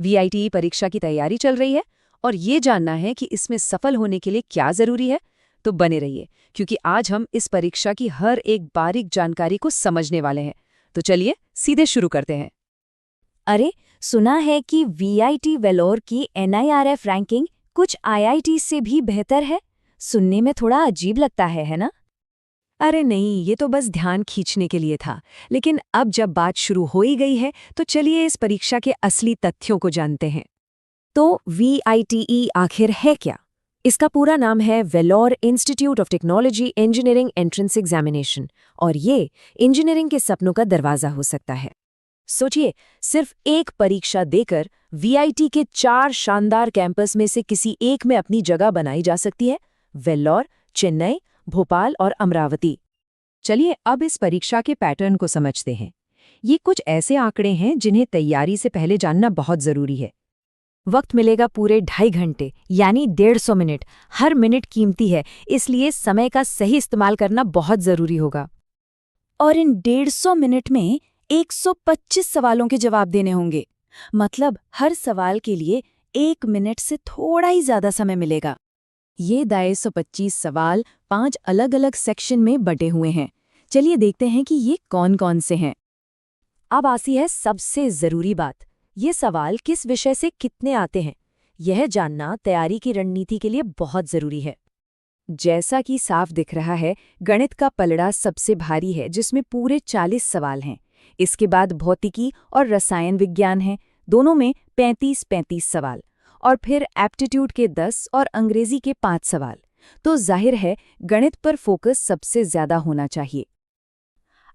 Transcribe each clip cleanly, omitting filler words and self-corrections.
VIT परीक्षा की तैयारी चल रही है और ये जानना है कि इसमें सफल होने के लिए क्या जरूरी है। तो बने रहिए, क्योंकि आज हम इस परीक्षा की हर एक बारीक जानकारी को समझने वाले हैं। तो चलिए सीधे शुरू करते हैं। अरे, सुना है कि वीआईटी वेलोर की एनआईआरएफ रैंकिंग कुछ आईआईटी से भी बेहतर है। सुनने में थोड़ा अजीब लगता है ना? अरे नहीं, ये तो बस ध्यान खींचने के लिए था। लेकिन अब जब बात शुरू हो ही गई है तो चलिए इस परीक्षा के असली तथ्यों को जानते हैं। तो वीआईटीई आखिर है क्या? इसका पूरा नाम है Vellore institute of technology engineering entrance examination, और ये इंजीनियरिंग के सपनों का दरवाजा हो सकता है। सोचिए, सिर्फ एक परीक्षा देकर वीआईटी के 4 शानदार कैंपस में से किसी एक में अपनी जगह बनाई जा सकती है। वेल्लोर, चेन्नई, भोपाल और अमरावती। चलिए अब इस परीक्षा के पैटर्न को समझते हैं। ये कुछ ऐसे आंकड़े हैं जिन्हें तैयारी से पहले जानना बहुत जरूरी है। वक्त मिलेगा पूरे 2.5 घंटे, यानी 150 मिनट। हर मिनट कीमती है, इसलिए समय का सही इस्तेमाल करना बहुत जरूरी होगा। और इन 150 मिनट में 125 सवालों के जवाब देने होंगे। मतलब हर सवाल के लिए 1 मिनट से थोड़ा ही ज्यादा समय मिलेगा। ये 225 सवाल 5 अलग-अलग सेक्शन में बटे हुए हैं। चलिए देखते हैं कि ये कौन-कौन से हैं। अब आती है सबसे जरूरी बात, ये सवाल किस विषय से कितने आते हैं। यह जानना तैयारी की रणनीति के लिए बहुत जरूरी है। जैसा कि साफ दिख रहा है, गणित का पलड़ा सबसे भारी है, जिसमें पूरे 40 सवाल हैं। इसके बाद भौतिकी और रसायन विज्ञान हैं, दोनों में 35-35 सवाल। और फिर एप्टीट्यूड के 10 और अंग्रेजी के 5 सवाल। तो जाहिर है गणित पर फोकस सबसे ज्यादा होना चाहिए।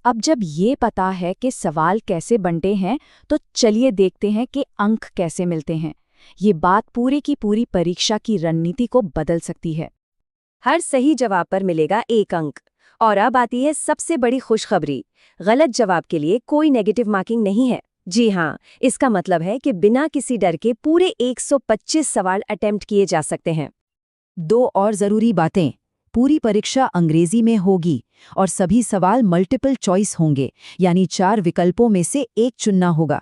अब जब ये पता है कि सवाल कैसे बंटे हैं, तो चलिए देखते हैं कि अंक कैसे मिलते हैं। ये बात पूरे की पूरी परीक्षा की रणनीति को बदल सकती है। हर सही जवाब पर मिलेगा 1 अंक। और अब आती है सबसे बड़ी खुशखबरी, गलत जवाब के लिए कोई नेगेटिव मार्किंग नहीं है। जी हाँ, इसका मतलब है कि बिना किसी डर के पूरे 125 सवाल अटेम्प्ट किए जा सकते हैं। 2 और जरूरी बातें, पूरी परीक्षा अंग्रेजी में होगी और सभी सवाल मल्टीपल चॉइस होंगे, यानी 4 विकल्पों में से एक चुनना होगा।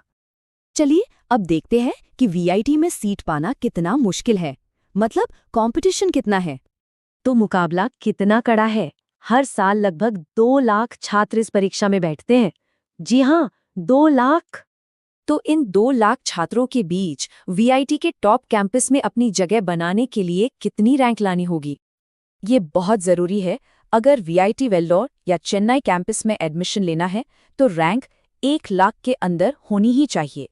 चलिए अब देखते हैं कि वीआईटी में सीट पाना कितना मुश्किल है। मतलब कंपटीशन कितना है। तो मुकाबला कितना कड़ा है। हर साल लगभग 2 लाख छात्र इस परीक्षा में बैठते हैं। जी हाँ, 2 लाख। तो इन 2 लाख छात्रों के बीच वीआईटी के टॉप कैंपस में अपनी जगह बनाने के लिए कितनी रैंक लानी होगी, ये बहुत जरूरी है। अगर वीआईटी वेल्लोर या चेन्नई कैंपस में एडमिशन लेना है तो रैंक 1 लाख के अंदर होनी ही चाहिए।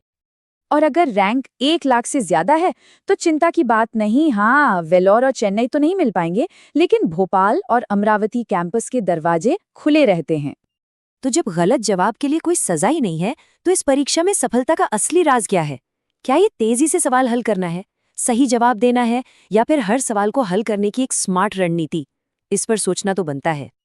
और अगर रैंक 1 लाख से ज्यादा है तो चिंता की बात नहीं। हाँ, वेल्लोर और चेन्नई तो नहीं मिल पाएंगे, लेकिन भोपाल और अमरावती कैंपस के दरवाजे खुले रहते हैं। तो जब गलत जवाब के लिए कोई सजा ही नहीं है, तो इस परीक्षा में सफलता का असली राज क्या है? क्या ये तेजी से सवाल हल करना है, सही जवाब देना है, या फिर हर सवाल को हल करने की एक स्मार्ट रणनीति? इस पर सोचना तो बनता है।